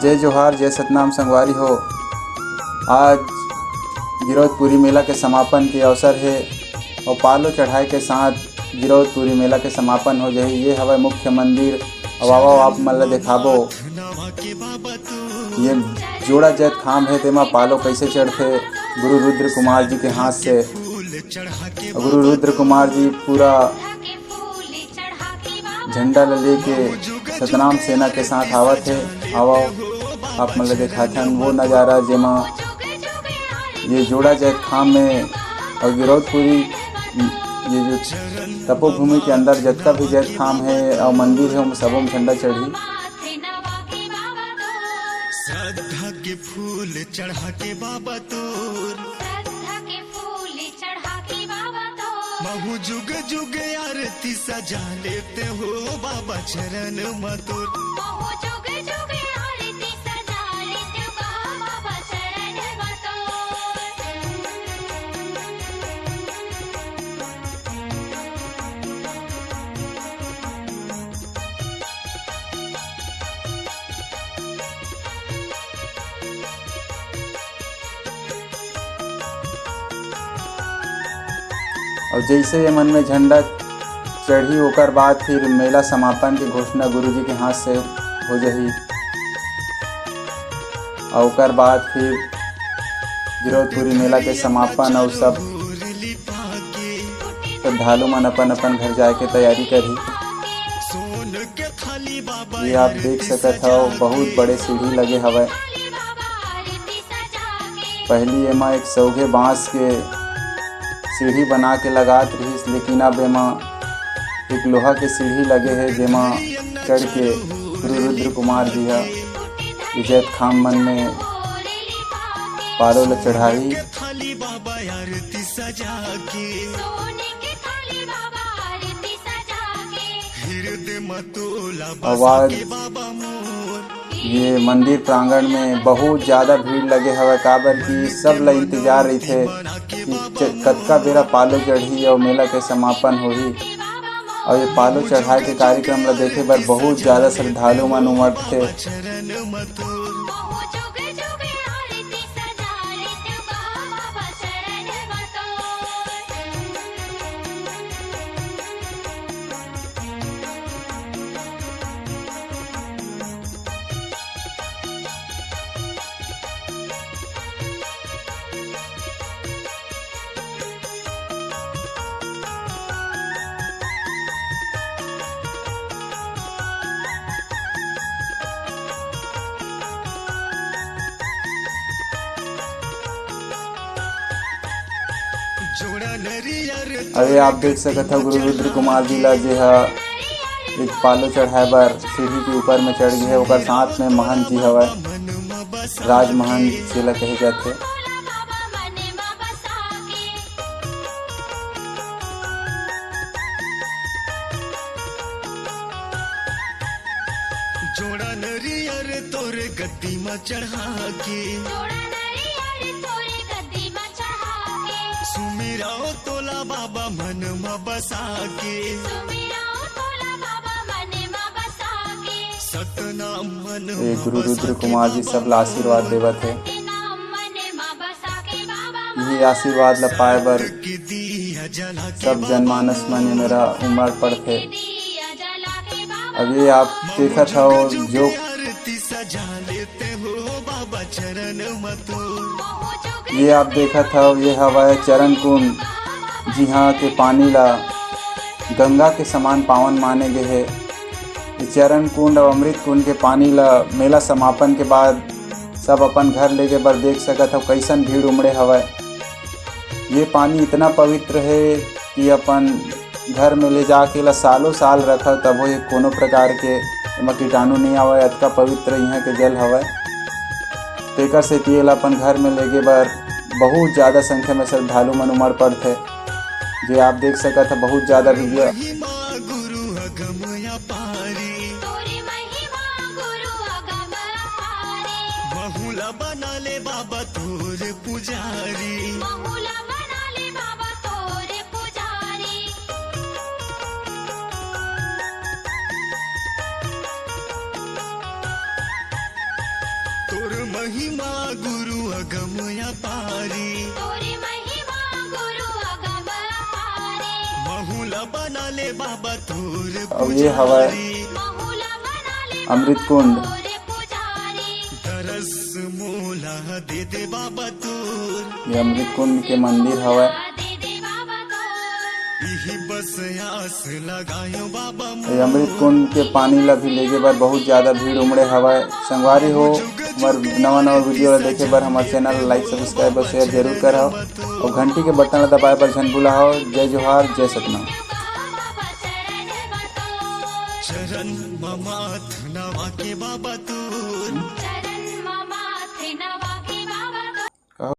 जय जोहार, जय सतनाम संगवारी हो। आज गिरौदपुरी मेला के समापन के अवसर है और पालो चढ़ाई के साथ गिरौदपुरी मेला के समापन हो जाही। ये हवे मुख्य मंदिर। अब आओ आप मन ला दिखाबो ये जोड़ा जैत खाम है तेमा पालो कैसे चढ़ते गुरु रुद्र कुमार जी के हाथ से। गुरु रुद्र कुमार जी पूरा झंडा ले लेके सतनाम सेना के साथ आवत है। आओ आप मन ला दिखाथन वो नज़ारा जेमा ये जोड़ा जैत खाम में और गिरौदपुरी ये जो तपोभूमि के अंदर जितना भी जैत खाम है और मंदिर है सबों में झंडा चढ़ी। श्रद्धा के फूल चढ़ा के बाबा तोर, महू जुग जुग आरती सजा लेते हो बाबा चरण मतुर। और जैसे ये मन में झंडा चढ़ी होकर बाद फिर मेला समापन की घोषणा गुरु जी के हाथ से हो जाही। और ओकर बाद फिर गिरौदपुरी मेला के समापन और सब श्रद्धालु मन अपन अपन घर जाए के तैयारी करी। ये आप देख सकत हो बहुत बड़े सीढ़ी लगे हवे। पहली एमा एक सौगे बांस के सीढ़ी बना के लगात रहीस, लेकिन अब एमा एक लोहा के सीढ़ी लगे है जेमा चढ़ के गुरु रुद्र कुमार जी हा जैत खाम मन में पालो ल चढ़ाई। आवाज ये मंदिर प्रांगण में बहुत ज़्यादा भीड़ लगे हवे काबर कि सब ला इंतजार रही थे कि कतका बेरा पालो चढ़ी और मेला के समापन होही। और ये पालो चढ़ाई के कार्यक्रम ला देखे बर बहुत ज़्यादा श्रद्धालु मन उमड़थे। अरे आप देख सकते हो गुरु रुद्र कुमार जी ला जे हा एक पालो चढ़ाए बर सीढ़ी के ऊपर में चढ़ गए। ओकर साथ में महंत जी हवे, राज महंत जिला कहे जाते। जोड़ा नरियर तोरे गद्दी में चढ़ा के सुमिराओ तोला बाबा मन में बसा के सतनाम मन ये गुरु रुद्र कुमार जी सब ला आशीर्वाद देवत है। ये आशीर्वाद ला पाए बर सब जनमानस मन मेरा उमड़ पड़ते। अब ये आप देखत हो जो ये आप देखत हो ये हवा चरण कुंड, जी हाँ के पानी ला गंगा के समान पावन माने गए है। ये चरण कुंड और अमृत कुंड के पानी ला मेला समापन के बाद सब अपन घर ले के बर देख सकत हो कैसन भीड़ उमड़े हवे। ये पानी इतना पवित्र है कि अपन घर में ले जाके ला सालों साल रखा तब वो कोनो प्रकार के कीटाणु नहीं आवे। अतका पवित्र यहाँ के जल हवे तेकर से तेल अपन घर में लेके बर बहुत ज़्यादा संख्या में श्रद्धालु मन उमड़ पड़ते। जो आप देख सकते हैं बहुत ज़्यादा भीड़। बना ले बाबा तोर पुजारी महिमा गुरु अगमया पारी तोरी महिमा गुरु अगम अपारे बहुला बना ले बाबा तोर अब ये हवा बहुला बना ले अमृत कुंड तोरे पुजारी तरस मोला दे दे बाबा तोर ये अमृत कुंड के मंदिर हवा दे दे बाबा तोर यही बस आस लगायो बाबा ये अमृत कुंड के पानी ला भी लेके बर बहुत ज़्यादा भीड़ उमड़े हवा। संगवारी हो हमार नवा वीडियो ला देखे बर हमारे चैनल लाइक सब्सक्राइब और शेयर जरूर करो और घंटी के बटन ला दबाए बर झन भूलाओ। जय जोहार जय सतनाम। बाबा चरण बतोर चरण ममाथ नवा के बाबा तोर चरण